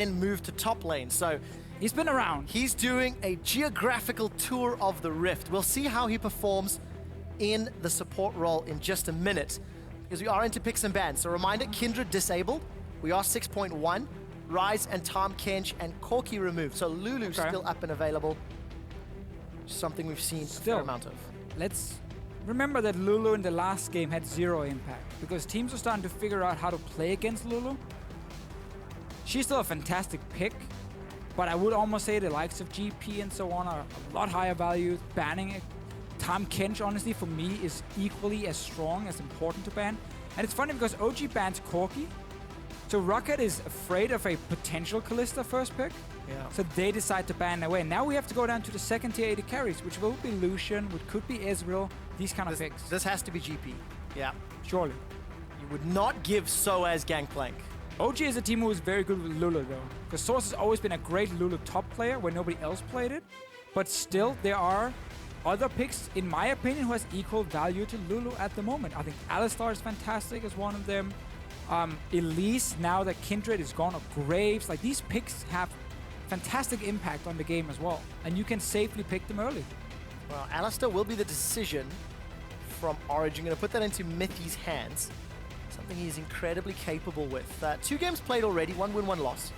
and move to top lane. So he's been around. He's doing a geographical tour of the Rift. We'll see how he performs in the support role in just a minute, because we are into picks and bans. So reminder, Kindred disabled. We are 6.1. Rise and Tom Kench and Corki removed. So Lulu still up and available. Something we've seen a fair amount of. Let's remember that Lulu in the last game had 0 impact, because teams are starting to figure out how to play against Lulu. She's still a fantastic pick, but I would almost say the likes of GP and so on are a lot higher value. Banning it. Tom Kench, honestly, for me, is equally as strong, as important to ban. And it's funny because OG bans Corki, so ROCCAT is afraid of a potential Kalista first pick. Yeah. So they decide to ban away. Now we have to go down to the second tier AD carries, which will be Lucian, which could be Ezreal, these kind of picks. This has to be GP. Yeah. Surely. You would not give Soaz Gangplank. OG is a team who is very good with Lulu, though, because Soaz has always been a great Lulu top player where nobody else played it. But still, there are other picks, in my opinion, who has equal value to Lulu at the moment. I think Alistar is fantastic as one of them. Elise, now that Kindred is gone, or Graves, like these picks have fantastic impact on the game as well, and you can safely pick them early. Well, Alistar will be the decision from Origen. Going to put that into Mithy's hands. Something he's incredibly capable with. 2 games played already, 1 win, 1 loss.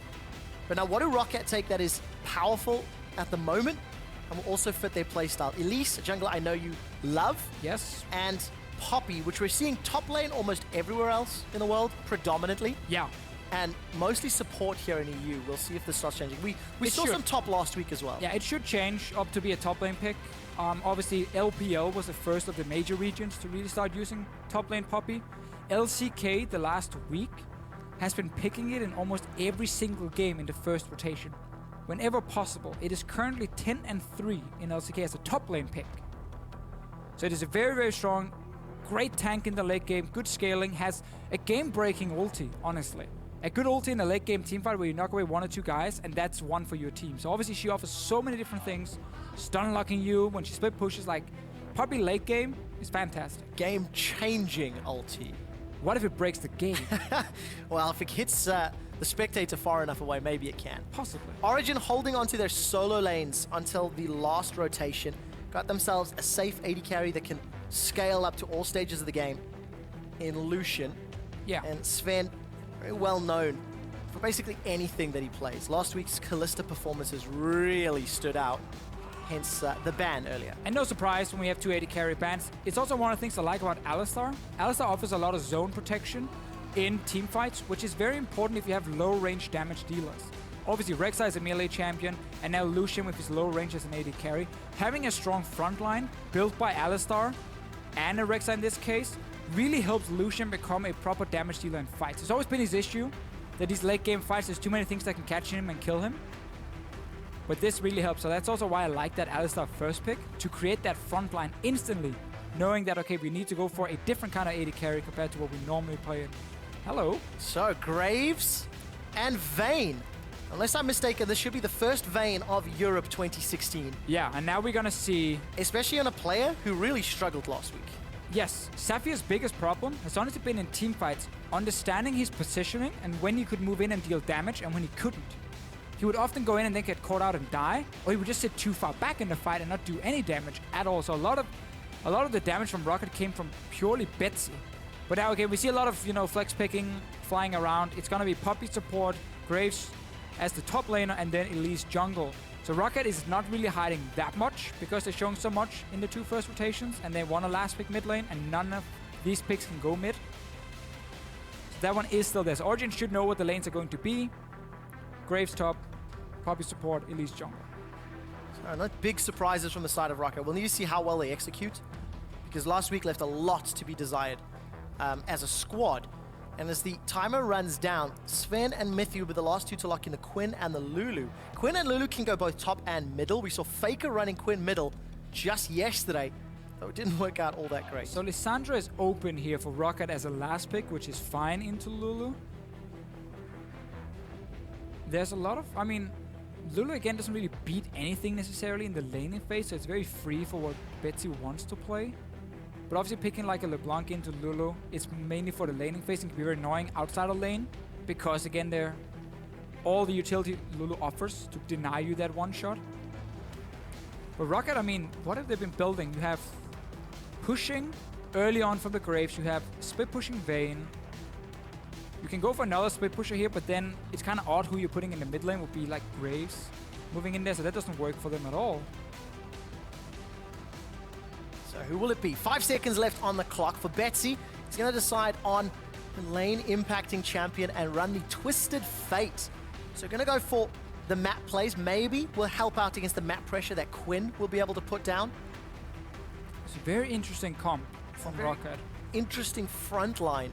But now what do ROCCAT take that is powerful at the moment and will also fit their playstyle? Elise, a jungler I know you love. Yes. And Poppy, which we're seeing top lane almost everywhere else in the world, predominantly. Yeah. And mostly support here in EU. We'll see if this starts changing. We saw some top last week as well. Yeah, it should change up to be a top lane pick. Obviously, LPL was the first of the major regions to really start using top lane Poppy. LCK, the last week, has been picking it in almost every single game in the first rotation. Whenever possible. It is currently 10-3 in LCK as a top lane pick. So it is a very, very strong, great tank in the late game, good scaling, has a game-breaking ulti, honestly. A good ulti in a late game teamfight where you knock away 1 or 2 guys, and that's one for your team. So obviously she offers so many different things. Stun locking you, when she split pushes, like Poppy late game is fantastic. Game-changing ulti. What if it breaks the game? Well, if it hits the spectator far enough away, maybe it can. Possibly. Origen holding onto their solo lanes until the last rotation. Got themselves a safe AD carry that can scale up to all stages of the game in Lucian. Yeah. And Zven, very well known for basically anything that he plays. Last week's Kalista performances really stood out, hence the ban earlier. And no surprise when we have 2 AD carry bans. It's also one of the things I like about Alistar. Alistar offers a lot of zone protection in teamfights, which is very important if you have low range damage dealers. Obviously, Rek'Sai is a melee champion, and now Lucian with his low range as an AD carry. Having a strong front line built by Alistar and a Rek'Sai in this case really helps Lucian become a proper damage dealer in fights. It's always been his issue that these late game fights, there's too many things that can catch him and kill him. But this really helps, so that's also why I like that Alistar first pick, to create that front line instantly, knowing that, okay, we need to go for a different kind of AD carry compared to what we normally play in. Hello. So, Graves and Vayne. Unless I'm mistaken, this should be the first Vayne of Europe 2016. Yeah, and now we're gonna see... Especially on a player who really struggled last week. Yes, Safir's biggest problem has honestly been in teamfights, understanding his positioning and when he could move in and deal damage and when he couldn't. He would often go in and then get caught out and die, or he would just sit too far back in the fight and not do any damage at all. So a lot of the damage from ROCCAT came from purely Betsy. But now, okay, we see a lot of, you know, flex picking, flying around. It's gonna be Poppy support, Graves as the top laner, and then Elise jungle. So ROCCAT is not really hiding that much because they're showing so much in the 2 first rotations, and they want a last pick mid lane, and none of these picks can go mid. So that one is still there. So Origen should know what the lanes are going to be. Graves top, Poppy support, Elise jungle. So not big surprises from the side of ROCCAT. We'll need to see how well they execute, because last week left a lot to be desired as a squad. And as the timer runs down, Zven and Mithy will be the last 2 to lock in the Quinn and the Lulu. Quinn and Lulu can go both top and middle. We saw Faker running Quinn middle just yesterday, though it didn't work out all that great. So Lissandra is open here for ROCCAT as a last pick, which is fine into Lulu. There's a lot of... I mean, Lulu again doesn't really beat anything necessarily in the laning phase, so it's very free for what Betsy wants to play. But obviously picking like a LeBlanc into Lulu is mainly for the laning phase and can be very annoying outside of lane, because again they're all the utility Lulu offers to deny you that one shot. But ROCCAT, I mean, what have they been building? You have pushing early on from the Graves. You have split pushing Vayne. You can go for another split pusher here, but then it's kind of odd who you're putting in the mid lane would be like Graves moving in there, so that doesn't work for them at all. So who will it be? 5 seconds left on the clock for Betsy. He's going to decide on the lane impacting champion and run the Twisted Fate. So going to go for the map plays. Maybe will help out against the map pressure that Quinn will be able to put down. It's a very interesting comp from ROCCAT. Interesting front line.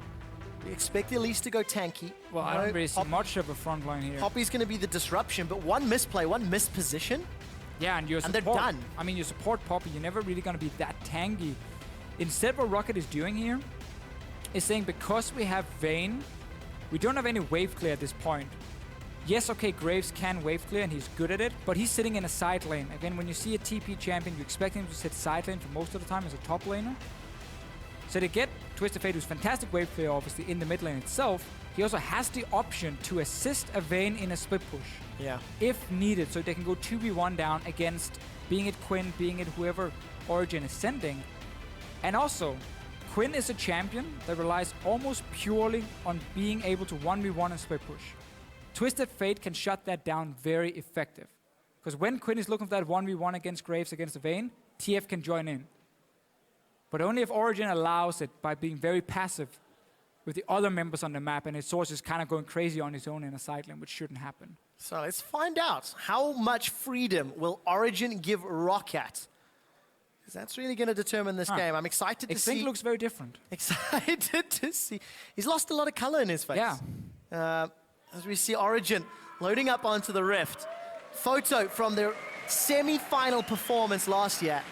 We expect the Elise to go tanky. Well, I don't really see much of a front line here. Poppy's going to be the disruption, but one misplay, one misposition. Yeah, and your support, they're done. I mean, you support Poppy, you're never really going to be that tanky. Instead, what ROCCAT is doing here is saying, because we have Vayne, we don't have any wave clear at this point. Yes, okay, Graves can wave clear, and he's good at it, but he's sitting in a side lane. Again, when you see a TP champion, you expect him to sit side lane for most of the time as a top laner. So to get Twisted Fate, who's fantastic wave clear, obviously, in the mid lane itself, he also has the option to assist a Vayne in a split push. Yeah. If needed, so they can go 2v1 down against, being it Quinn, being it whoever Origen is sending. And also, Quinn is a champion that relies almost purely on being able to 1v1 and split push. Twisted Fate can shut that down very effective. Because when Quinn is looking for that 1v1 against Graves, against the Vayne, TF can join in. But only if Origen allows it by being very passive with the other members on the map, and his source is kind of going crazy on his own in a side lane, which shouldn't happen. So let's find out how much freedom will Origen give ROCCAT. Because that's really going to determine this game. I'm excited to see. Extinkt looks very different. Excited to see. He's lost a lot of color in his face. Yeah. As we see Origen loading up onto the Rift. Photo from their semi-final performance last year.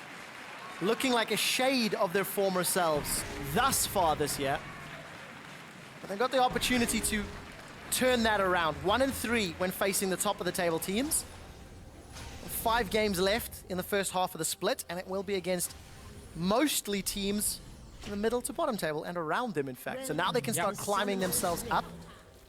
Looking like a shade of their former selves thus far this year. But they've got the opportunity to turn that around. 1-3 when facing the top of the table teams. 5 games left in the first half of the split, and it will be against mostly teams in the middle to bottom table and around them, in fact. So now they can start climbing themselves up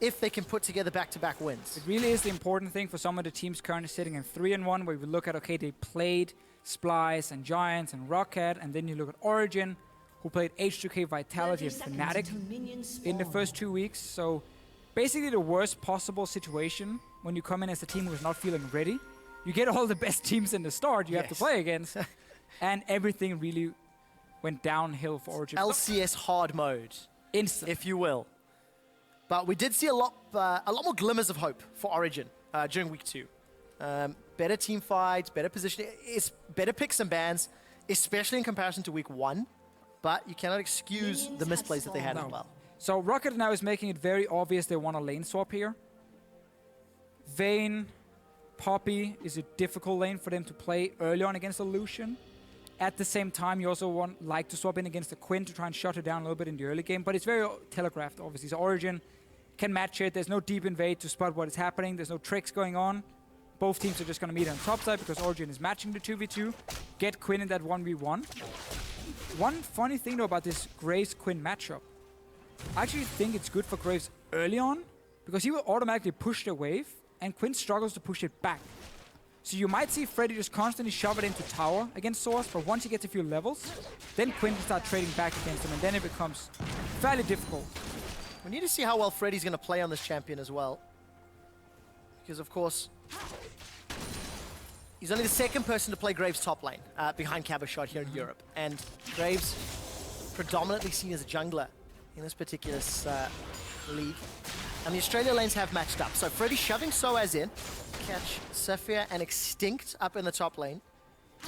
if they can put together back-to-back wins. It really is the important thing for some of the teams currently sitting in 3-1, where we look at, okay, they played Splice and Giants and ROCCAT, and then you look at Origen, who played H2K Vitality and Fnatic in the first 2 weeks. So basically the worst possible situation when you come in as a team who is not feeling ready. You get all the best teams in the start you have to play against, and everything really went downhill for Origen. LCS hard mode, instant, if you will. But we did see a lot more glimmers of hope for Origen during week 2. Better team fights, better positioning, it's better picks and bans, especially in comparison to week 1. But you cannot excuse the misplays that they had as well. So ROCCAT now is making it very obvious they want a lane swap here. Vayne, Poppy is a difficult lane for them to play early on against a Lucian. At the same time, you also like to swap in against the Quinn to try and shut her down a little bit in the early game. But it's very telegraphed, obviously. So Origen can match it. There's no deep invade to spot what is happening. There's no tricks going on. Both teams are just going to meet on top side because Origen is matching the 2v2. Get Quinn in that 1v1. One funny thing, though, about this Graves-Quinn matchup, I actually think it's good for Graves early on because he will automatically push the wave and Quinn struggles to push it back. So you might see Freddy just constantly shove it into tower against Soaz, but once he gets a few levels, then Quinn can start trading back against him, and then it becomes fairly difficult. We need to see how well Freddy's going to play on this champion as well. Because, of course, he's only the second person to play Graves top lane behind QuickShot here in Europe. And Graves predominantly seen as a jungler in this particular league. And the Australia lanes have matched up. So Freddy shoving Soaz in, catch Safir and Extinkt up in the top lane.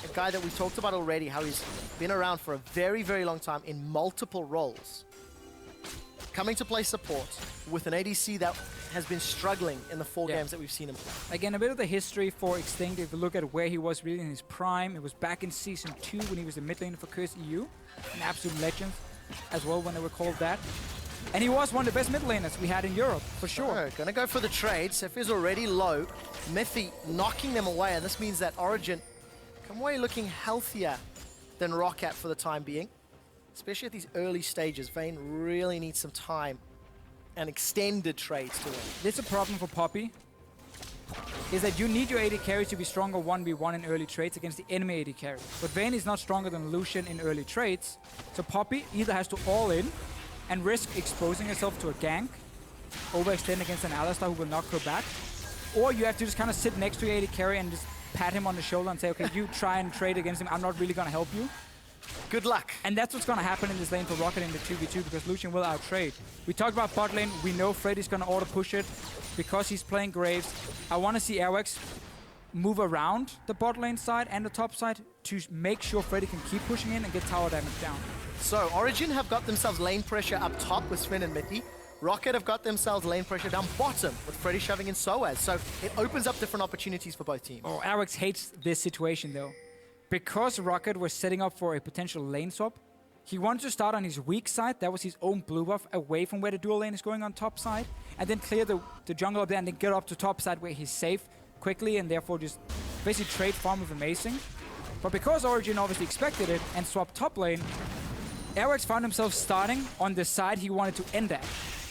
A guy that we talked about already, how he's been around for a very, very long time in multiple roles. Coming to play support with an ADC that has been struggling in the 4 games that we've seen him play. Again, a bit of the history for Extinkt, if you look at where he was really in his prime, it was back in Season 2 when he was the mid laner for Curse EU. An absolute legend as well when they were called that. And he was one of the best mid laners we had in Europe, for sure. Gonna go for the trade. Safir's already low. Mithy knocking them away, and this means that Origen come away looking healthier than ROCCAT for the time being. Especially at these early stages. Vayne really needs some time and extended trades to win. It's a problem for Poppy. is that you need your AD carry to be stronger 1v1 in early trades against the enemy AD carry. But Vayne is not stronger than Lucian in early trades, so Poppy either has to all in and risk exposing herself to a gank, overextend against an Alistar who will knock her back, or you have to just kind of sit next to your AD carry and just pat him on the shoulder and say, okay, you try and trade against him, I'm not really going to help you. Good luck. And that's what's going to happen in this lane for ROCCAT in the 2v2 because Lucian will out-trade. We talked about bot lane. We know Freddy's going to auto-push it because he's playing Graves. I want to see Airwaks move around the bot lane side and the top side to make sure Freddy can keep pushing in and get tower damage down. So Origen have got themselves lane pressure up top with Zven and Mithy. ROCCAT have got themselves lane pressure down bottom with Freddy shoving in Soaz. So it opens up different opportunities for both teams. Oh, Airwaks hates this situation though. Because ROCCAT was setting up for a potential lane swap, he wanted to start on his weak side, that was his own blue buff, away from where the dual lane is going on top side, and then clear the jungle up there and then get up to top side where he's safe quickly and therefore just basically trade farm with Amazing. But because Origen obviously expected it and swapped top lane, Airwaks found himself starting on the side he wanted to end at.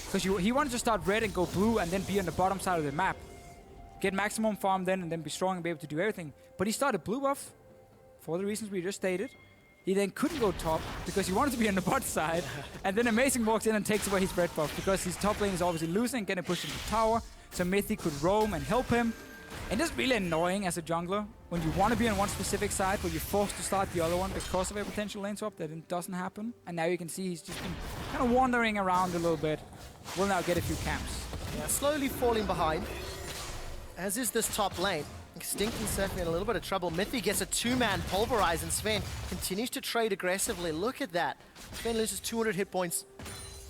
Because he wanted to start red and go blue and then be on the bottom side of the map. Get maximum farm then and then be strong and be able to do everything. But he started blue buff for the reasons we just stated. He then couldn't go top because he wanted to be on the bot side. And then Amazing walks in and takes away his red buff because his top lane is obviously losing, getting pushed into tower. So Mithy could roam and help him. And it's really annoying as a jungler when you want to be on one specific side but you're forced to start the other one because of a potential lane swap that it doesn't happen. And now you can see he's just been kind of wandering around a little bit. Will now get a few camps. Yeah, slowly falling behind, as is this top lane. Extinkt and Safir in a little bit of trouble. Mithy gets a two-man pulverize and Zven continues to trade aggressively. Look at that. Zven loses 200 hit points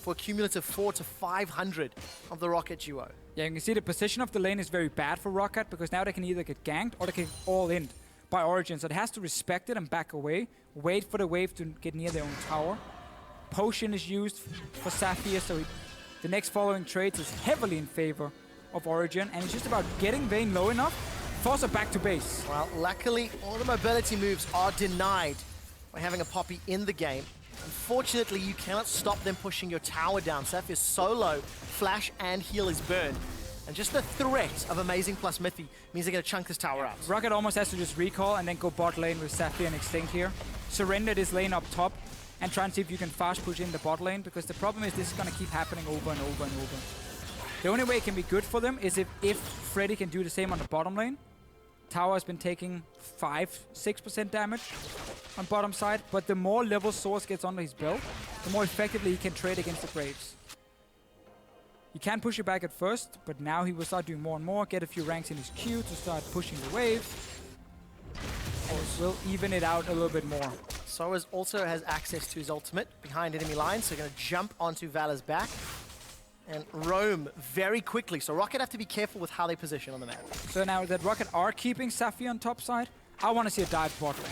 for a cumulative 4 to 500 of the ROCCAT G1. Yeah, you can see the position of the lane is very bad for ROCCAT because now they can either get ganked or they can all in by Origen. So it has to respect it and back away. Wait for the wave to get near their own tower. Potion is used for Safir, so the next following trades is heavily in favor of Origen. And it's just about getting Vayne low enough, force her back to base. Well, luckily, all the mobility moves are denied by having a Poppy in the game. Unfortunately, you cannot stop them pushing your tower down. Safir is so low, flash and heal is burned. And just the threat of Amazing plus Mithy means they're going to chunk this tower out. ROCCAT almost has to just recall and then go bot lane with Safir and Extinkt here. Surrender this lane up top and try and see if you can fast push in the bot lane because the problem is this is going to keep happening over and over and over. The only way it can be good for them is if Freddy can do the same on the bottom lane. Tower has been taking 5-6% damage on bottom side, but the more level Soaz gets under his belt, the more effectively he can trade against the Graves. He can push it back at first, but now he will start doing more and more, get a few ranks in his queue to start pushing the wave, and it will even it out a little bit more. Soaz also has access to his ultimate behind enemy lines, so going to jump onto Valor's back and roam very quickly. So ROCCAT have to be careful with how they position on the map. So now that ROCCAT are keeping Safir on top side, I want to see a dive bot lane.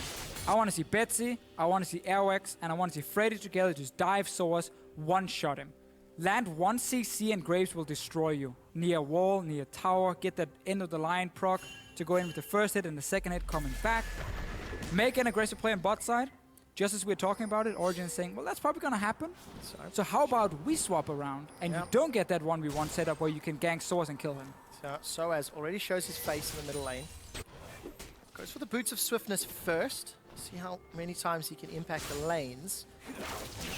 I want to see Betsy, I want to see Airwaks, and I want to see Freddy together just dive Soaz, one-shot him. Land 1 CC and Graves will destroy you. Near wall, near tower, get that end of the line proc to go in with the first hit and the second hit coming back. Make an aggressive play on bot side. Just as we're talking about it, Origen is saying, well, that's probably going to happen. So how about we swap around and you don't get that 1v1 setup where you can gank Soaz and kill him. So Soaz already shows his face in the middle lane. Goes for the Boots of Swiftness first. See how many times he can impact the lanes.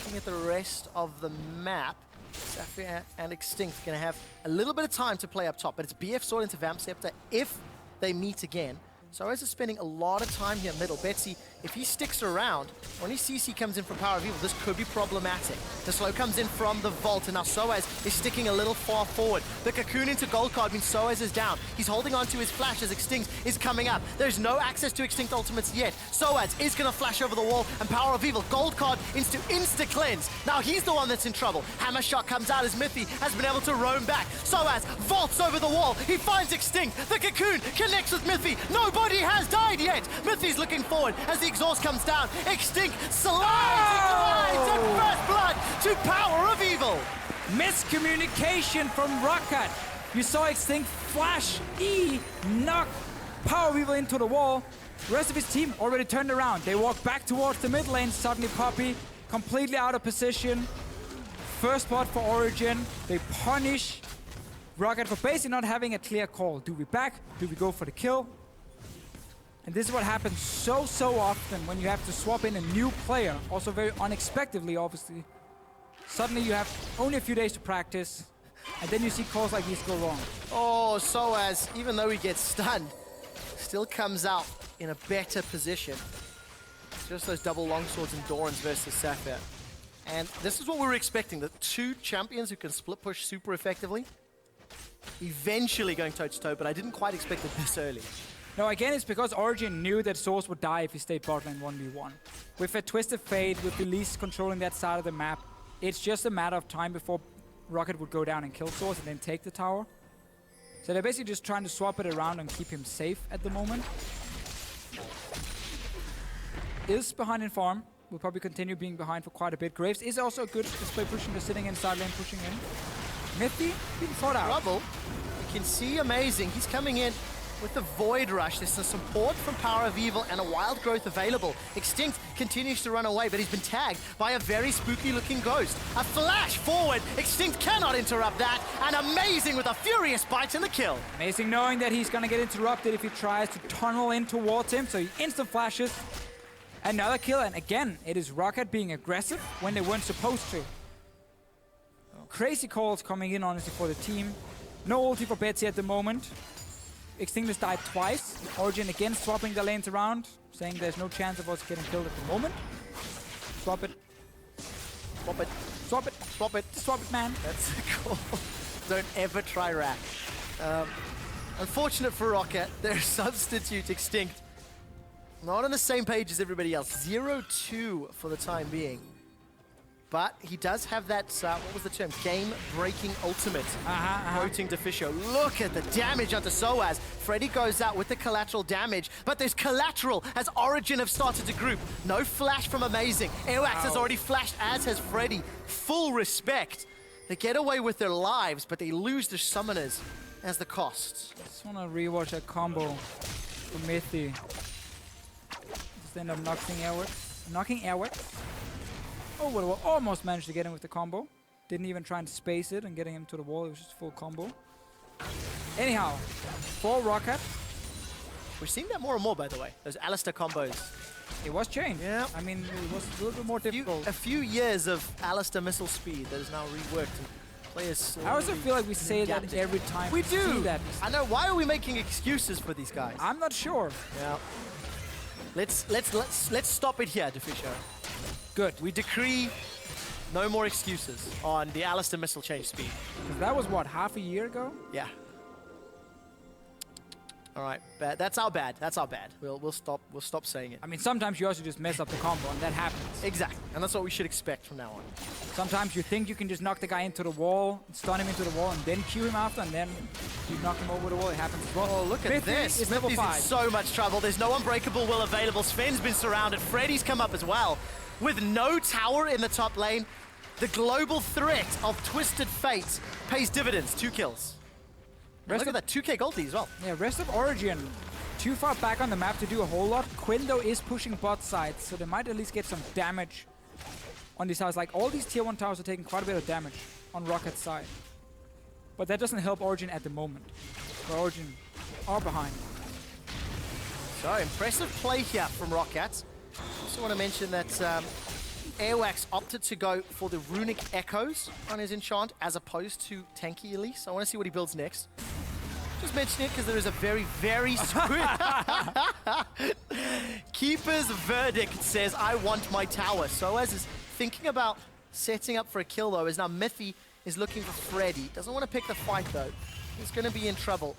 Looking at the rest of the map, Safir and Extinkt going to have a little bit of time to play up top, but it's BF Sword into Vamp Scepter if they meet again. Soaz is spending a lot of time here middle. Betsy, if he sticks around, when his CC comes in from PowerOfEvil, this could be problematic. The slow comes in from the vault, and now Soaz is sticking a little far forward. The cocoon into gold card means Soaz is down. He's holding on to his flash as Extinkt is coming up. There's no access to Extinkt ultimates yet. Soaz is going to flash over the wall, and PowerOfEvil, gold card into insta-cleanse. Now he's the one that's in trouble. Hammer shot comes out as Mithy has been able to roam back. Soaz vaults over the wall. He finds Extinkt. The cocoon connects with Mithy. Nobody has died yet. Mithy's looking forward as the exhaust comes down. Extinkt slides and first blood to PowerOfEvil. Miscommunication from ROCCAT. You saw Extinkt flash E, knock PowerOfEvil into the wall. The rest of his team already turned around. They walk back towards the mid lane. Suddenly Poppy completely out of position. First spot for Origen. They punish ROCCAT for basically not having a clear call. Do we back? Do we go for the kill? And this is what happens so often when you have to swap in a new player. Also very unexpectedly, obviously. Suddenly you have only a few days to practice, and then you see calls like these go wrong. Oh, Soaz, even though he gets stunned, still comes out in a better position. Just those double longswords and Dorans versus Safir. And this is what we were expecting, the two champions who can split push super effectively. Eventually going toe-to-toe, but I didn't quite expect it this early. No, again, it's because Origen knew that Soaz would die if he stayed bot lane 1v1. With a Twisted Fate, with Elise controlling that side of the map, it's just a matter of time before ROCCAT would go down and kill Soaz and then take the tower. So they're basically just trying to swap it around and keep him safe at the moment. Is behind in farm. Will probably continue being behind for quite a bit. Graves is also a good display pushing, just sitting inside lane, pushing in. Mithy being fought out. Trouble. You can see amazing. He's coming in with the Void Rush. There's some support from PowerOfEvil and a Wild Growth available. Extinkt continues to run away, but he's been tagged by a very spooky-looking ghost. A flash forward. Extinkt cannot interrupt that. And amazing with a furious bite in the kill. Amazing knowing that he's going to get interrupted if he tries to tunnel in towards him. So he instant flashes. Another kill, and again, it is ROCCAT being aggressive when they weren't supposed to. Crazy calls coming in, honestly, for the team. No ulti for Betsy at the moment. Extinkt has died twice. Origen again swapping the lanes around, saying there's no chance of us getting killed at the moment. Swap it. Swap it. Swap it. Swap it. Swap it, man. That's cool. Don't ever try rack. Unfortunate for ROCCAT, their substitute Extinkt not on the same page as everybody else. 0-2 for the time being. But he does have that, what was the term? Game-breaking ultimate. Quoting Deficio. Look at the damage onto Soaz. Freddy goes out with the collateral damage, but there's collateral as Origen have started to group. No flash from Amazing. Airwaks has already flashed, as has Freddy. Full respect. They get away with their lives, but they lose their summoners as the cost. Just want to rewatch that combo from Mithy. Just end up knocking Airwaks. Oh, well, almost managed to get him with the combo. Didn't even try and space it and getting him to the wall. It was just full combo. Anyhow, for ROCCAT. We're seeing that more and more, by the way. Those Alistar combos. It was changed. Yeah. I mean, it was a little bit more difficult. A few years of Alistar missile speed that is now reworked. And players I also feel like we say that every time we do. See that. I know. Why are we making excuses for these guys? I'm not sure. Yeah. Let's stop it here, Deficio. Good. We decree no more excuses on the Alistar missile change speed. Because that was what, half a year ago? Yeah. All right, bad. That's our bad. That's our bad. We'll stop saying it. I mean, sometimes you also just mess up the combo, and that happens. Exactly, and that's what we should expect from now on. Sometimes you think you can just knock the guy into the wall, stun him into the wall, and then Q him after, and then you knock him over the wall. It happens as well. Oh, look at this! Is level 5. In so much trouble. There's no unbreakable will available. Sven's been surrounded. Freddy's come up as well. With no tower in the top lane, the global threat of Twisted Fate pays dividends. 2 kills. Look at that, 2k goldie as well. Yeah, rest of Origen too far back on the map to do a whole lot. Quinn, though, is pushing bot side, so they might at least get some damage on these towers. Like, all these tier 1 towers are taking quite a bit of damage on ROCCAT's side. But that doesn't help Origen at the moment. So Origen are behind. So, impressive play here from ROCCAT. Also want to mention that Airwaks opted to go for the Runic Echoes on his enchant as opposed to tanky Elise. I want to see what he builds next. Just mention it because there is a very, very Keeper's verdict says, I want my tower. Soaz is thinking about setting up for a kill though, as now Mithy is looking for Freddy. Doesn't want to pick the fight though. He's going to be in trouble.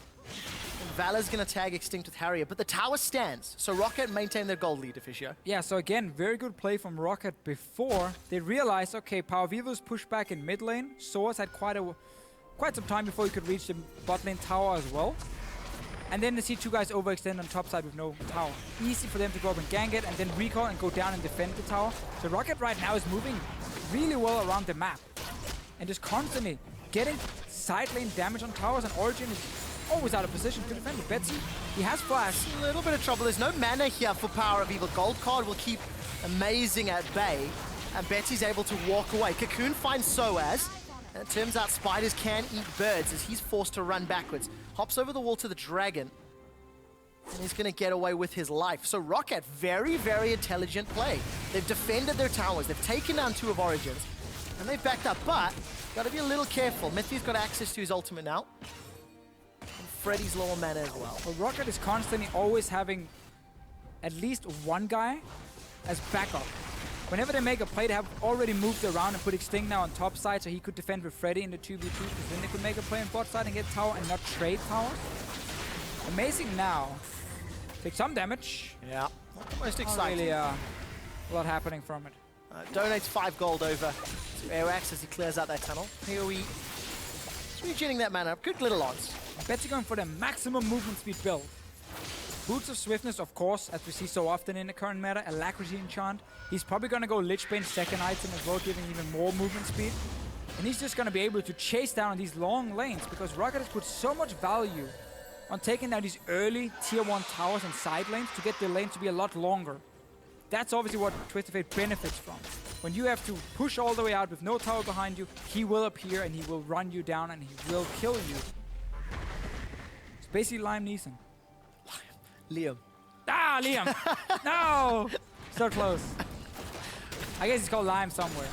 And Valor's going to tag Extinkt with Harrier, but the tower stands. So ROCCAT maintain their gold lead, Deficio. Yeah, so again, very good play from ROCCAT before they realized, okay, PowerOfEvil's pushed back in mid lane. Soaz had quite some time before he could reach the bot lane tower as well. And then they see 2 guys overextend on top side with no tower. Easy for them to go up and gank it and then recall and go down and defend the tower. So ROCCAT right now is moving really well around the map. And just constantly getting side lane damage on towers, and Origen is always out of position to defend with Betsy. He has flash. A little bit of trouble. There's no mana here for PowerOfEvil. Gold card will keep Amazing at bay, and Betsy's able to walk away. Cocoon finds Soaz, And it turns out spiders can eat birds as he's forced to run backwards. Hops over the wall to the dragon. And he's going to get away with his life. So ROCCAT, very, very intelligent play. They've defended their towers. They've taken down 2 of Origen's. And they've backed up. But, got to be a little careful. Mithy's got access to his ultimate now. And Freddy's low on mana as well. Well, ROCCAT is constantly always having at least one guy as backup. Whenever they make a play, they have already moved around and put Extinkt now on top side so he could defend with Freddy in the 2v2, because then they could make a play on bot side and get tower and not trade towers. Amazing now. Take some damage. Yeah, not the most Not exciting. really a lot happening from it. Donates 5 gold over to Airwaks as he clears out that tunnel. Here is regenerating that mana up. Good little odds. Betsy going for the maximum movement speed build. Boots of Swiftness, of course, as we see so often in the current meta. Alacrity enchant. He's probably going to go Lich Bane's second item as well, giving even more movement speed. And he's just going to be able to chase down these long lanes, because ROCCAT has put so much value on taking down these early tier 1 towers and side lanes to get the lane to be a lot longer. That's obviously what Twisted Fate benefits from. When you have to push all the way out with no tower behind you, he will appear and he will run you down and he will kill you. It's basically Liam Neeson. Liam. Ah, Liam! No! So close. I guess he's called Lime somewhere.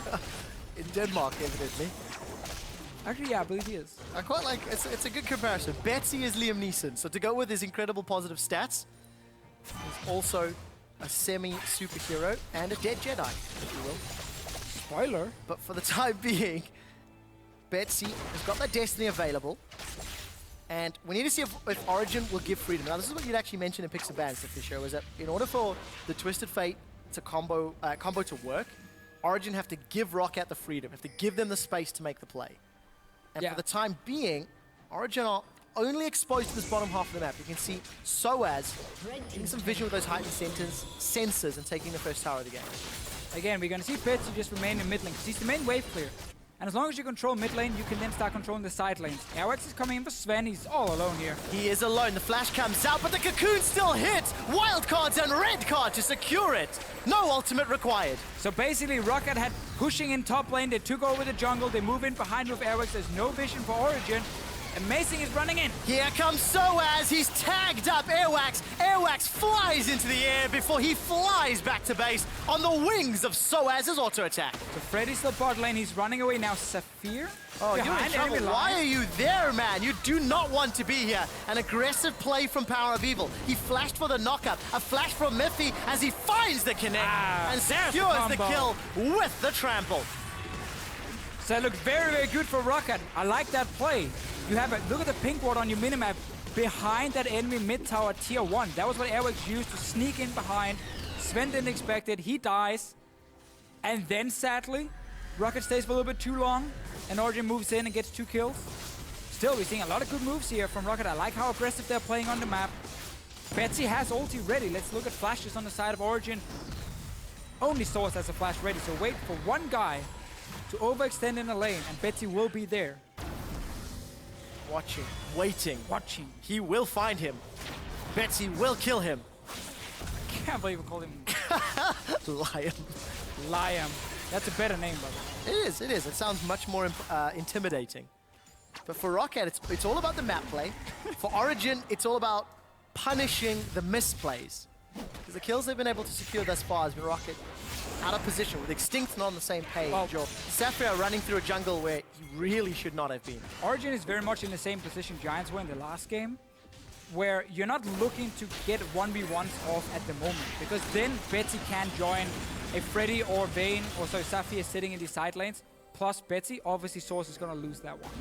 In Denmark, evidently. Actually, yeah, I believe he is. I quite like, it's a good comparison. Betsy is Liam Neeson, so to go with his incredible positive stats, he's also a semi-superhero and a dead Jedi, if you will. Spoiler. But for the time being, Betsy has got that Destiny available, and we need to see if Origen will give freedom. Now, this is what you'd actually mention in Picks and Bans, Deficio, is that in order for the Twisted Fate to combo to work, Origen have to give ROCCAT the freedom, have to give them the space to make the play. And for the time being, Origen are only exposed to this bottom half of the map. You can see Soaz getting some vision with those heightened sensors and taking the first tower of the game. Again, we're going to see Betsy just remain in mid lane, because he's the main wave clear. And as long as you control mid lane, you can then start controlling the side lanes. Airwaks is coming in for Zven. He's all alone here. He is alone. The flash comes out, but the cocoon still hits. Wild cards and red card to secure it. No ultimate required. So basically, ROCCAT had pushing in top lane. They took over the jungle. They move in behind with Airwaks. There's no vision for Origen. Amazing is running in. Here comes Soaz. He's tagged up Airwaks. Airwaks flies into the air before he flies back to base on the wings of Soaz's auto attack. So Freddy's still bot lane. He's running away now. Safir. Oh, you're in behind trouble. enemy Why line. are you there, man? You do not want to be here. An aggressive play from PowerOfEvil. He flashed for the knockup. A flash from Mithy as he finds the connect and secures the kill with the trample. So that looked very, very good for ROCCAT. I like that play. You have a look at the pink ward on your minimap behind that enemy mid tower tier 1. That was what Airwaks used to sneak in behind. Zven didn't expect it. He dies. And then, sadly, ROCCAT stays for a little bit too long, and Origen moves in and gets 2 kills. Still, we're seeing a lot of good moves here from ROCCAT. I like how aggressive they're playing on the map. Betsy has ulti ready. Let's look at flashes on the side of Origen. Only Soaz has a flash ready, so wait for one guy to overextend in the lane, and Betsy will be there. Watching, waiting. Watching. He will find him. Betsy will kill him. Can't believe we called him Lion. Liam. That's a better name, brother. It is, it is. It sounds much more intimidating. But for ROCCAT, it's all about the map play. For Origen, it's all about punishing the misplays. Because the kills they've been able to secure thus far has been ROCCAT out of position, with Extinkt not on the same page, or Safir running through a jungle where he really should not have been. Origen is very much in the same position Giants were in the last game, where you're not looking to get 1v1s off at the moment, because then Betsy can join a Freddy or Vayne, or so Safir is sitting in these side lanes, plus Betsy, obviously Soaz is going to lose that one.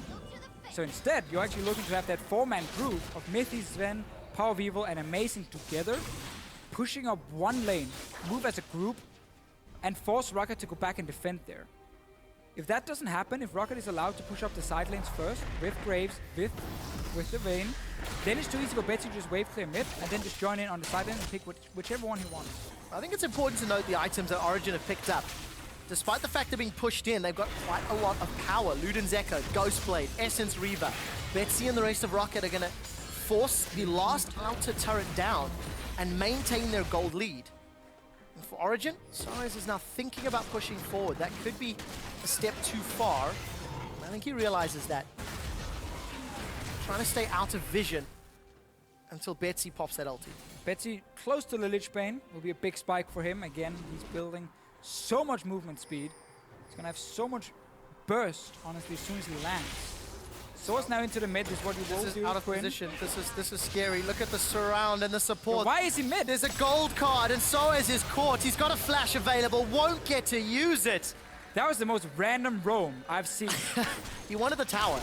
So instead, you're actually looking to have that 4-man group of Mithy, Zven, PowerOfEvil, and Amazing together, pushing up one lane, move as a group, and force ROCCAT to go back and defend there. If that doesn't happen, if ROCCAT is allowed to push up the side lanes first, with Graves, with the Vayne, then it's too easy for Betsy to just wave clear mid, and then just join in on the side lane and pick whichever one he wants. I think it's important to note the items that Origen have picked up. Despite the fact they're being pushed in, they've got quite a lot of power. Luden's Echo, Ghostblade, Essence Reaver. Betsy and the rest of ROCCAT are going to force the last outer turret down and maintain their gold lead. And for Origen, Soaz is now thinking about pushing forward. That could be a step too far. I think he realizes that. Trying to stay out of vision until Betsy pops that ulti. Betsy close to the Lich Bane will be a big spike for him. Again, he's building so much movement speed. He's going to have so much burst, honestly, as soon as he lands. Soaz now into the mid is what you will do. This is out of Quinn. position. This is scary. Look at the surround and the support. Yo, why is he mid? There's a gold card and Soaz is caught. He's got a flash available, won't get to use it. That was the most random roam I've seen. He wanted the tower.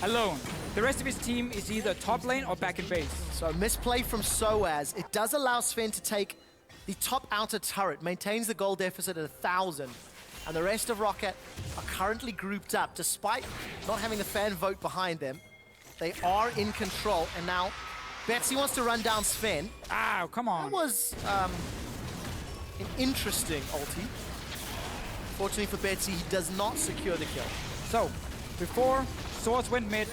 Alone. The rest of his team is either top lane or back in base. So misplay from Soaz. It does allow Zven to take the top outer turret, maintains the goal deficit at 1,000. And the rest of ROCCAT are currently grouped up. Despite not having the fan vote behind them, they are in control. And now Betsy wants to run down Zven. Ow, come on. That was an interesting ulti. Fortunately for Betsy, he does not secure the kill. So, before Soaz went mid,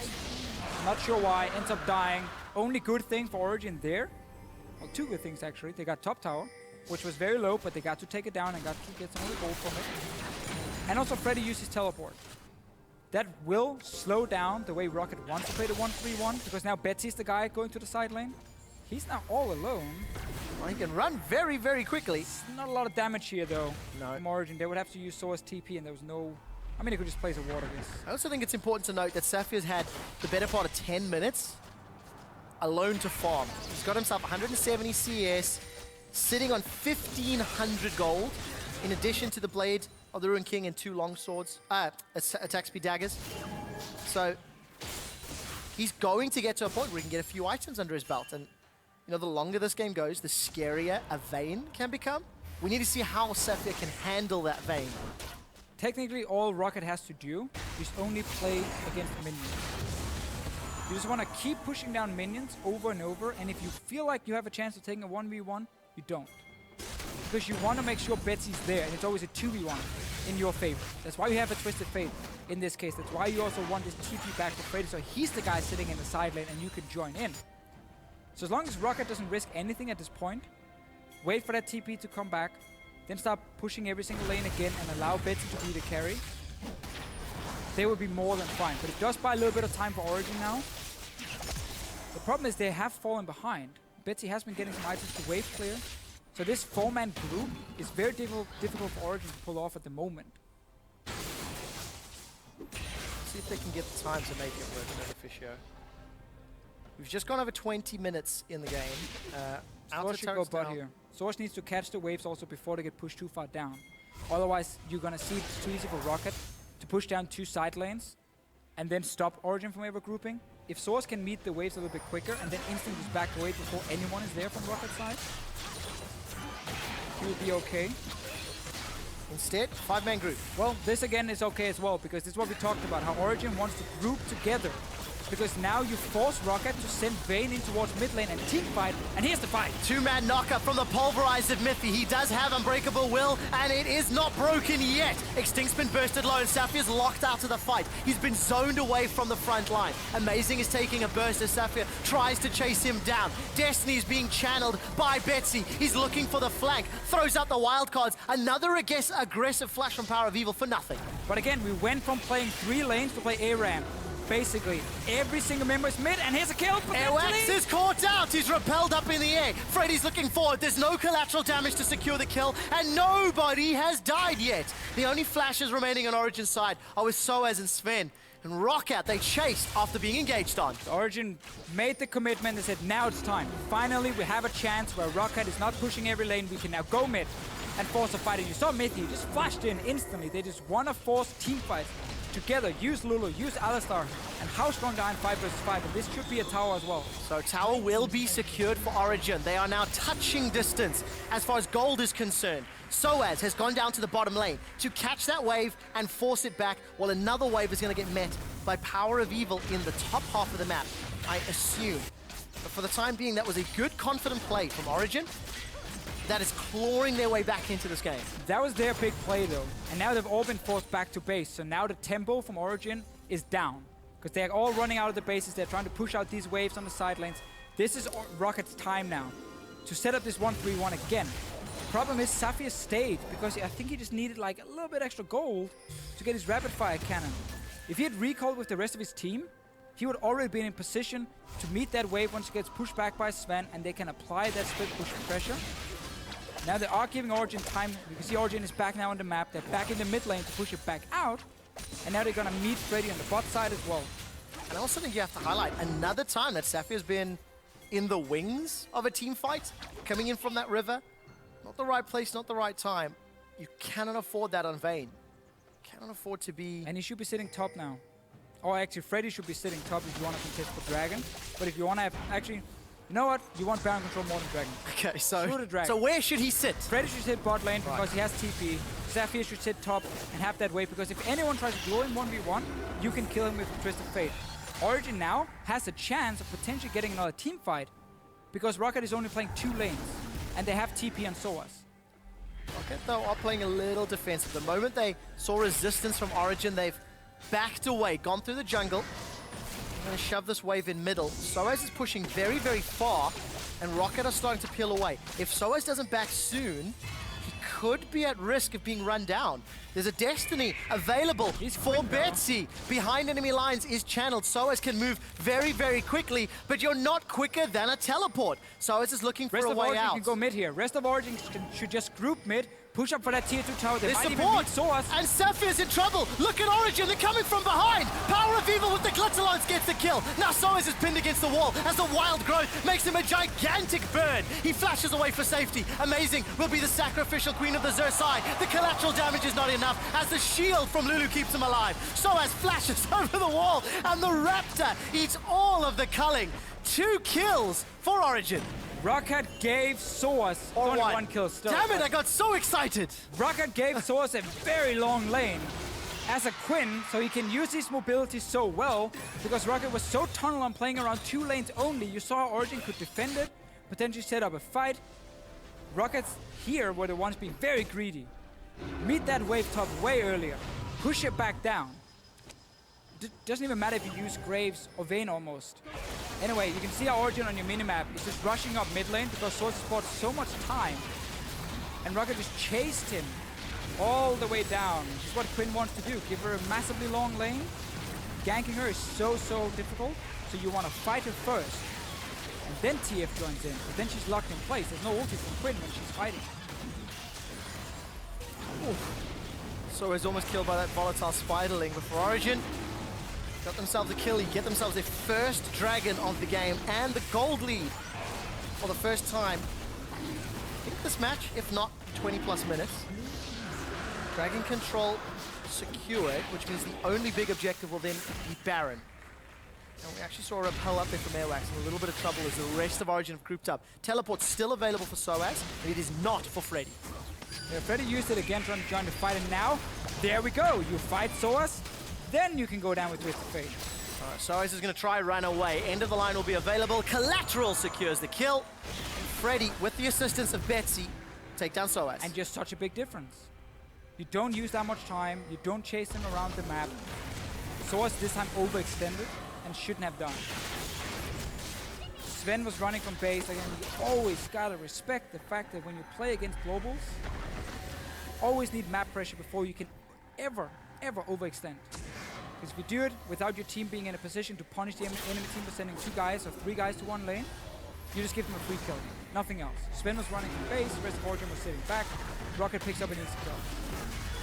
not sure why, ends up dying. Only good thing for Origen there, well, two good things actually. They got top tower, which was very low, but they got to take it down and got to get some of the gold from it. And also Freddy used his teleport. That will slow down the way ROCCAT wants to play the 1-3-1, because now Betsy's the guy going to the side lane. He's now all alone. Well, he can run very, very quickly. Not a lot of damage here though. No. From Origen. They would have to use Soaz TP and there was no... I mean, he could just place a ward, I guess. I also think it's important to note that Safir's had the better part of 10 minutes alone to farm. He's got himself 170 CS, sitting on 1,500 gold, in addition to the Blade of the Ruined King and 2 long swords, attack speed daggers. So he's going to get to a point where he can get a few items under his belt. And you know, the longer this game goes, the scarier a Vayne can become. We need to see how Safir can handle that Vayne. Technically, all ROCCAT has to do is only play against minions. You just want to keep pushing down minions over and over, and if you feel like you have a chance of taking a 1v1, you don't. Because you want to make sure Betsy's there, and it's always a 2v1 in your favor. That's why you have a Twisted Fate in this case. That's why you also want this TP back to Freddy, so he's the guy sitting in the side lane, and you can join in. So as long as ROCCAT doesn't risk anything at this point, wait for that TP to come back, then start pushing every single lane again and allow Betsy to be the carry, they will be more than fine. But it does buy a little bit of time for Origen now. The problem is they have fallen behind. Betsy has been getting some items to wave clear. So this 4-man group is very difficult for Origen to pull off at the moment. See if they can get the time to make it work with Deficio. We've just gone over 20 minutes in the game. Soaz should go bot here. Soaz needs to catch the waves also before they get pushed too far down. Otherwise, you're gonna see it's too easy for ROCCAT to push down 2 side lanes and then stop Origen from ever grouping. If Soaz can meet the waves a little bit quicker and then instantly just back away before anyone is there from ROCCAT's side, he will be okay. Instead, 5-man group. Well, this again is okay as well, because this is what we talked about, how Origen wants to group together. Because now you force ROCCAT to send Vayne in towards mid lane and team fight, and here's the fight. 2-man knockup from the pulverized of Mithy. He does have Unbreakable Will, and it is not broken yet. Extinkt's been bursted low, and Safir's locked out of the fight. He's been zoned away from the front line. Amazing is taking a burst as Safir tries to chase him down. Destiny is being channeled by Betsy. He's looking for the flank, throws out the wild cards. Another aggressive flash from PowerOfEvil for nothing. But again, we went from playing 3 lanes to play A-ramp. Basically, every single member is mid, and here's a kill. Airwaks is caught out. He's repelled up in the air. Freddy's looking forward. There's no collateral damage to secure the kill, and nobody has died yet. The only flashes remaining on Origen's side are with Soaz and Zven. And ROCCAT, they chased after being engaged on. Origen made the commitment and said, now it's time. Finally, we have a chance where ROCCAT is not pushing every lane. We can now go mid and force a fight. And you saw Mithy just flashed in instantly. They just want to force team fights together. Use Lulu, use Alistar, and how strong down 5 versus 5. And this should be a tower as well. So tower will be secured for Origen. They are now touching distance as far as gold is concerned. Soaz has gone down to the bottom lane to catch that wave and force it back, while another wave is going to get met by PowerOfEvil in the top half of the map, I assume. But for the time being, that was a good, confident play from Origen that is clawing their way back into this game. That was their big play though. And now they've all been forced back to base. So now the tempo from Origen is down, because they're all running out of the bases. They're trying to push out these waves on the side lanes. This is ROCCAT's time now to set up this 1-3-1 again. The problem is Safir stayed, because I think he just needed like a little bit extra gold to get his rapid fire cannon. If he had recalled with the rest of his team, he would already be in position to meet that wave once he gets pushed back by Zven, and they can apply that split push pressure. Now they are giving Origen time. You can see Origen is back now on the map. They're back in the mid lane to push it back out. And now they're going to meet Freddy on the bot side as well. And I also think you have to highlight another time that Safir's been in the wings of a team fight, coming in from that river. Not the right place, not the right time. You cannot afford that on Vayne. Cannot afford to be... And he should be sitting top now. Or actually, Freddy should be sitting top if you want to contest for Dragon. But if you want to have... Actually, you know what? You want Baron control more than Dragon. Okay, so... Shoot a Dragon. So where should he sit? Freddy should sit bot lane because he has TP. Safir should sit top and have that wave, because if anyone tries to blow him 1v1, you can kill him with Twisted Fate. Origen now has a chance of potentially getting another team fight, because ROCCAT is only playing 2 lanes, and they have TP and Soaz. ROCCAT, though, are playing a little defensive. The moment they saw resistance from Origen, they've backed away, gone through the jungle. I'm going to shove this wave in middle. Soaz is pushing very, very far, and ROCCAT are starting to peel away. If Soaz doesn't back soon, he could be at risk of being run down. There's a Destiny available for Betsy. Behind enemy lines is channeled. Soaz can move very, very quickly, but you're not quicker than a teleport. Soaz is looking for a way out. Rest of Origen can go mid here. Rest of Origen should just group mid, push up for that tier 2 tower. They might even beat Soaz. And Safir's in trouble. Look at Origen, they're coming from behind. PowerOfEvil with the Glitterlance gets the kill. Now Soaz is pinned against the wall as the wild growth makes him a gigantic burn. He flashes away for safety. Amazing will be the sacrificial queen of the Rek'Sai. The collateral damage is not enough as the shield from Lulu keeps him alive. Soaz flashes over the wall and the Raptor eats all of the culling. 2 kills for Origen. ROCCAT gave Soaz only 1 kill still. Damn it, I got so excited. ROCCAT gave Soaz a very long lane as a Quinn, so he can use his mobility so well, because ROCCAT was so tunnel on playing around 2 lanes only. You saw Origen could defend it, potentially set up a fight. ROCCAT's here were the ones being very greedy. Meet that wave top way earlier. Push it back down. Doesn't even matter if you use Graves or Vayne almost. Anyway, you can see how Origen on your minimap is just rushing up mid lane because Soaz bought so much time. And ROCCAT just chased him all the way down. This is what Quinn wants to do. Give her a massively long lane. Ganking her is so difficult. So you want to fight her first. And then TF joins in. But then she's locked in place. There's no ulti from Quinn when she's fighting. So he's almost killed by that volatile spiderling, but for Origen, got themselves a kill. Get themselves their first dragon of the game and the gold lead for the first time. I think this match, if not 20 plus minutes. Dragon control secured, which means the only big objective will then be Baron. And we actually saw a repel up there from Airwaks in a little bit of trouble as the rest of Origen have grouped up. Teleport's still available for Soaz, but it is not for Freddy. Yeah, Freddy used it again trying to join the fight, and now, there we go. You fight Soaz, then you can go down with Twisted Fate. Soaz is going to try run away. End of the line will be available. Collateral secures the kill. And Freddy, with the assistance of Betsy, take down Soaz. And just such a big difference. You don't use that much time. You don't chase him around the map. Soaz this time overextended and shouldn't have done. Zven was running from base. Again, you always gotta respect the fact that when you play against globals, you always need map pressure before you can ever overextend. Because if you do it without your team being in a position to punish the enemy team for sending 2 guys or 3 guys to 1 lane, you just give them a free kill. Nothing else. Zven was running from base, the rest of Origen was sitting back. ROCCAT picks up an easy kill.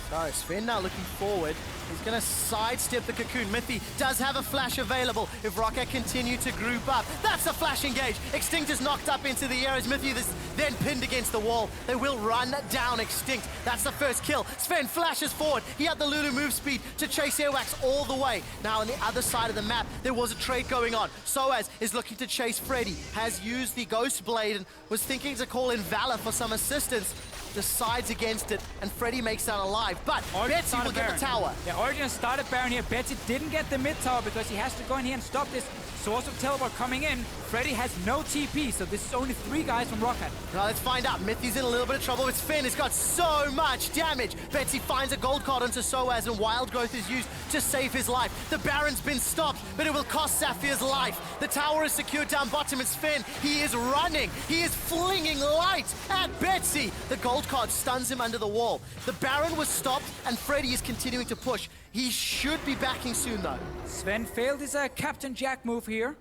So Zven now looking forward. He's going to sidestep the cocoon. Mithy does have a flash available if ROCCAT continue to group up. That's a flash engage. Extinkt is knocked up into the air as Mithy is then pinned against the wall. They will run down Extinkt. That's the first kill. Zven flashes forward. He had the Lulu move speed to chase Airwaks all the way. Now on the other side of the map, there was a trade going on. Soaz is looking to chase Freddy. Has used the Ghost Blade and was thinking to call in Valor for some assistance. Decides against it, and Freddy makes that alive. But Betsy will get the tower. Yeah, Origen started Baron here. Betsy didn't get the mid tower because he has to go in here and stop this source of teleport coming in. Freddy has no TP, so this is only 3 guys from ROCCAT. Now let's find out. Mithy's in a little bit of trouble with Zven. He's got so much damage. Betsy finds a gold card onto Soaz, and Wild Growth is used to save his life. The Baron's been stopped, but it will cost Safir's life. The tower is secured down bottom, and Zven, he is running. He is flinging light at Betsy. The gold card stuns him under the wall. The Baron was stopped, and Freddy is continuing to push. He should be backing soon, though. Zven failed his Captain Jack move here.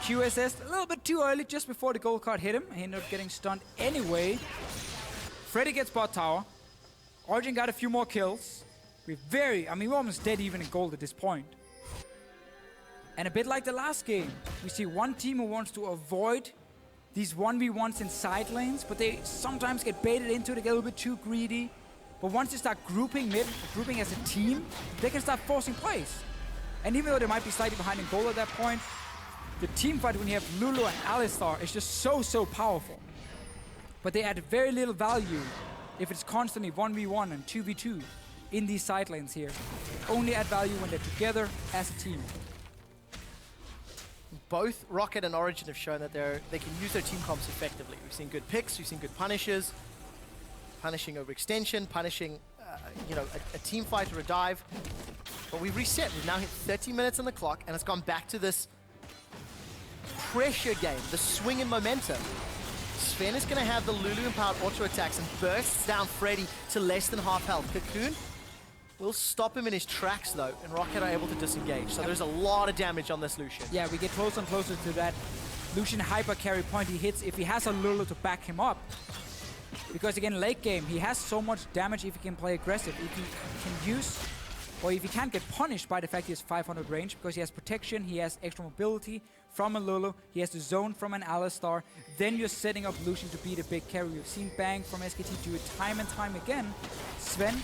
QSS a little bit too early, just before the gold card hit him. He ended up getting stunned anyway. Freddy gets bot tower. Origen got a few more kills. We're almost dead even in gold at this point. And a bit like the last game, we see one team who wants to avoid these 1v1s in side lanes, but they sometimes get baited into it, they get a little bit too greedy. But once they start grouping mid, grouping as a team, they can start forcing plays. And even though they might be slightly behind in goal at that point, the team fight when you have Lulu and Alistar is just so powerful. But they add very little value if it's constantly 1v1 and 2v2 in these side lanes here. Only add value when they're together as a team. Both ROCCAT and Origen have shown that they can use their team comps effectively. We've seen good picks, we've seen good punishes, punishing over extension, punishing a team fight or a dive. But we've reset. We've now hit 30 minutes on the clock, and it's gone back to this pressure game, the swing in momentum. Zven is going to have the Lulu empowered auto attacks and bursts down Freddy to less than half health. Cocoon will stop him in his tracks though, and ROCCAT are able to disengage. So there's a lot of damage on this Lucian. Yeah, we get closer and closer to that Lucian hyper carry point he hits if he has a Lulu to back him up. Because again, late game, he has so much damage if he can play aggressive. If he can use, or if he can't get punished by the fact he has 500 range, because he has protection, he has extra mobility from a Lulu, he has the zone from an Alistar, then you're setting up Lucian to be the big carry. We've seen Bang from SKT do it time and time again. Zven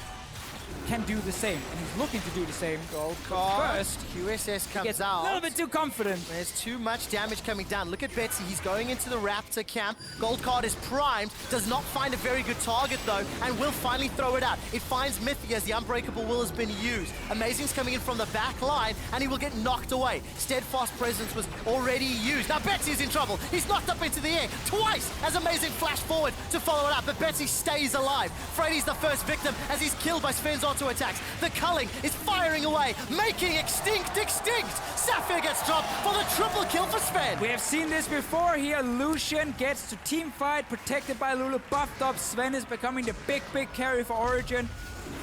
can do the same, and he's looking to do the same. Gold card. First, QSS comes out. A little bit too confident. There's too much damage coming down. Look at Betsy. He's going into the Raptor camp. Gold card is primed. Does not find a very good target, though, and will finally throw it out. It finds Mithy as the Unbreakable Will has been used. Amazing's coming in from the back line, and he will get knocked away. Steadfast Presence was already used. Now Betsy's in trouble. He's knocked up into the air twice as Amazing flash forward to follow it up, but Betsy stays alive. Freddy's the first victim as he's killed by Sven's auto attacks. The culling is firing away, making extinct. Safir gets dropped for the triple kill for Zven. We have seen this before here. Lucian gets to team fight, protected by Lulu, buffed up. Zven is becoming the big carry for Origen.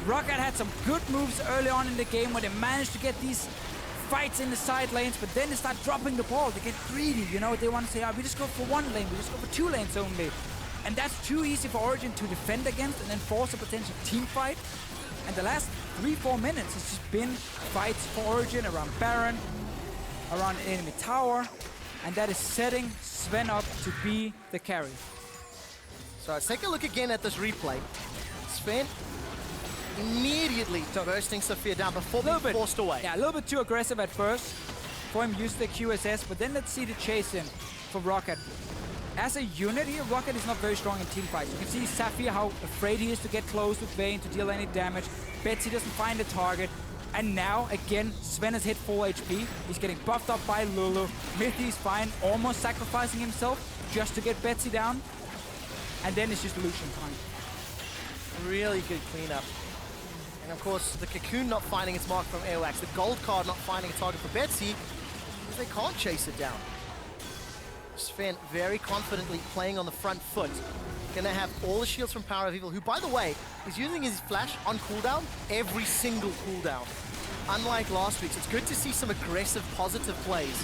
ROCCAT had some good moves early on in the game where they managed to get these fights in the side lanes, but then they start dropping the ball. They get greedy, you know. They want to say, we just go for one lane, we just go for 2 lanes only. And that's too easy for Origen to defend against and then force a potential team fight. And the last 3-4 minutes has just been fights for Origen around Baron, around enemy tower, and that is setting Zven up to be the carry. So let's take a look again at this replay. Zven immediately bursting Safir down before being forced away. Yeah, a little bit too aggressive at first for him use the QSS, but then let's see the chase in for ROCCAT. As a unit here, ROCCAT is not very strong in team fights. You can see Safir how afraid he is to get close with Vayne to deal any damage. Betsy doesn't find the target. And now, again, Zven has hit full HP. He's getting buffed up by Lulu. Mithy's fine, almost sacrificing himself just to get Betsy down. And then it's just Lucian time. Really good cleanup. And of course, the Cocoon not finding its mark from Airwaks. The gold card not finding a target for Betsy, because they can't chase it down. Zven very confidently playing on the front foot. Gonna have all the shields from PowerOfEvil, who, by the way, is using his flash on cooldown every single cooldown. Unlike last week, so it's good to see some aggressive, positive plays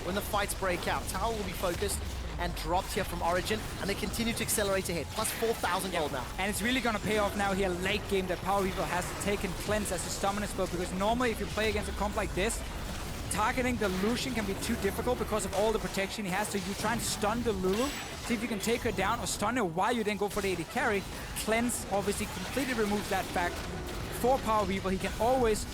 when the fights break out. Tower will be focused and dropped here from Origen, and they continue to accelerate ahead. Plus 4,000 gold now. And it's really gonna pay off now here late game that PowerOfEvil has taken Cleanse as his dominant spell, because normally if you play against a comp like this, targeting the Lucian can be too difficult because of all the protection he has. So you try and stun the Lulu, see if you can take her down or stun her while you then go for the AD carry. Cleanse obviously completely removes that fact for PowerOfEvil. He can always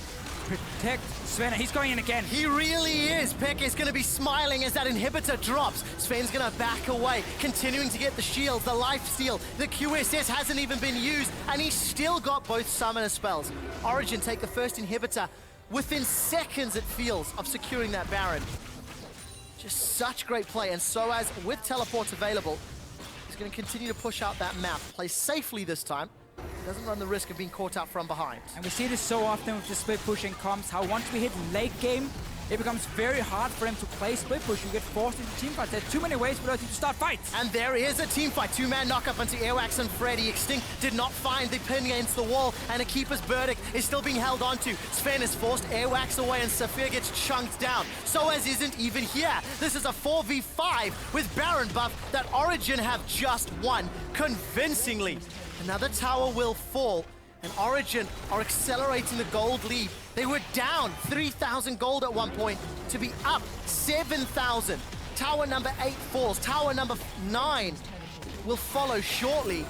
protect Zven. He's going in again. He really is. Peck is going to be smiling as that inhibitor drops. Zven's going to back away, continuing to get the shields, the life steal. The QSS hasn't even been used, and he's still got both summoner spells. Origen take the first inhibitor within seconds, it feels, of securing that Baron. Just such great play, and Soaz, with teleports available, is going to continue to push out that map. Plays safely this time. Doesn't run the risk of being caught out from behind. And we see this so often with the split pushing comps, how once we hit late game, it becomes very hard for them to play split push. You get forced into team fights. There's too many ways for us to start fights. And there is a team fight. Two-man knock-up onto Airwaks and Freddy. Extinkt did not find the pin against the wall, and a keeper's verdict is still being held onto. Zven is forced Airwaks away, and Safir gets chunked down. Soaz isn't even here. This is a 4v5 with Baron buff that Origen have just won convincingly. Another tower will fall, and Origen are accelerating the gold lead. They were down 3,000 gold at one point to be up 7,000. Tower number 8 falls. Tower number 9 will follow shortly.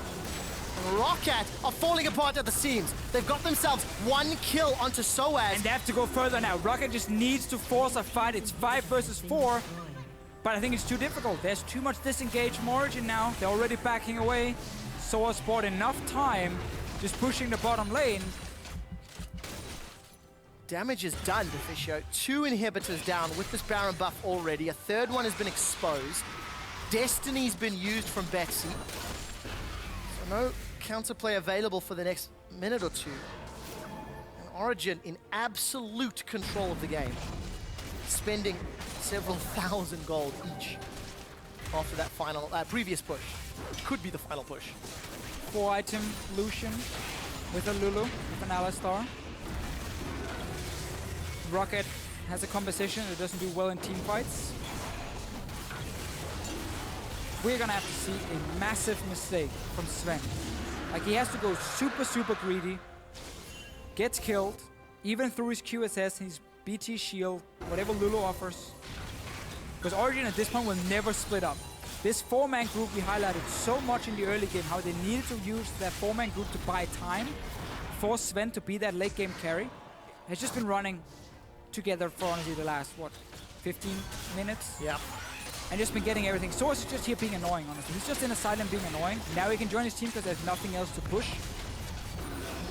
ROCCAT are falling apart at the seams. They've got themselves 1 kill onto Soaz. And they have to go further now. ROCCAT just needs to force a fight. It's 5 versus 4. But I think it's too difficult. There's too much disengaged from Origen now. They're already backing away. Soaz bought enough time just pushing the bottom lane. Damage is done, Deficio. 2 inhibitors down with this Baron buff already. A third one has been exposed. Destiny's been used from Betsy. So no counterplay available for the next minute or two. And Origen in absolute control of the game, spending several thousand gold each after that final, previous push. Could be the final push. 4-item Lucian with a Lulu, with an Alistar. ROCCAT has a composition that doesn't do well in team fights. We're gonna have to see a massive mistake from Zven. Like, he has to go super, super greedy, gets killed, even through his QSS, his BT shield, whatever Lulu offers. Because Origen at this point will never split up. This 4-man group we highlighted so much in the early game, how they needed to use that 4-man group to buy time for Zven to be that late game carry. Has just been running together for honestly the last, what, 15 minutes? Yeah. And just been getting everything. Soaz is just here being annoying, honestly. He's just in a silent being annoying. Now he can join his team because there's nothing else to push.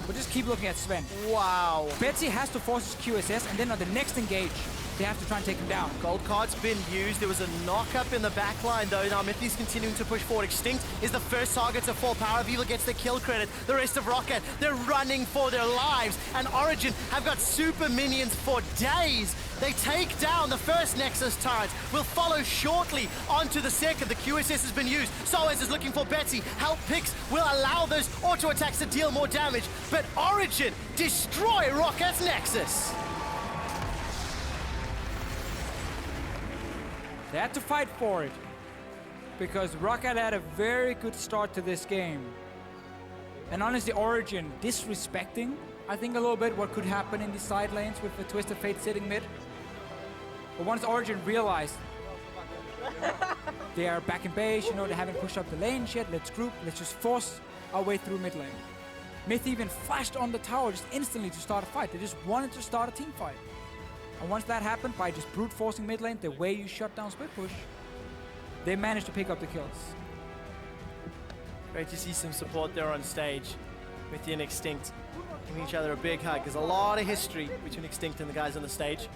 But just keep looking at Zven. Wow. Betsy has to force his QSS, and then on the next engage, they have to try and take him down. Gold card's been used. There was a knock-up in the back line, though. Now Mithy's continuing to push forward. Extinkt is the first target to fall. PowerOfEvil gets the kill credit. The rest of ROCCAT, they're running for their lives. And Origen have got super minions for days. They take down the first Nexus turret. Will follow shortly onto the second. The QSS has been used. Soaz is looking for Betsy. Help picks will allow those auto attacks to deal more damage. But Origen destroy ROCCAT's Nexus. They had to fight for it, because ROCCAT had a very good start to this game. And honestly, Origen disrespecting, I think, a little bit what could happen in the side lanes with the Twisted Fate sitting mid. But once Origen realized they are back in base, you know, they haven't pushed up the lanes yet, let's group, let's just force our way through mid lane. Mithy even flashed on the tower just instantly to start a fight. They just wanted to start a team fight. And once that happened, by just brute forcing mid lane, the way you shut down split push, they managed to pick up the kills. Great to see some support there on stage. Mithy and Extinkt giving each other a big hug. There's a lot of history between Extinkt and the guys on the stage.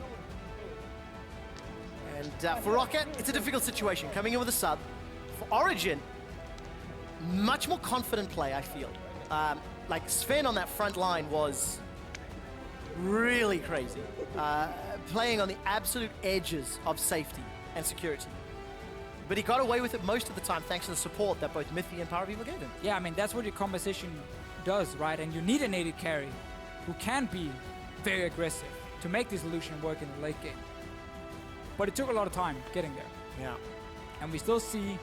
And for ROCCAT, it's a difficult situation coming in with a sub. For Origen, much more confident play, I feel. Like Zven on that front line was really crazy. Playing on the absolute edges of safety and security. But he got away with it most of the time thanks to the support that both Mithy and PowerOfEvil gave him. Yeah, I mean, that's what your composition does, right? And you need an AD carry who can be very aggressive to make this Lucian work in the late game. But it took a lot of time getting there. Yeah. And we still see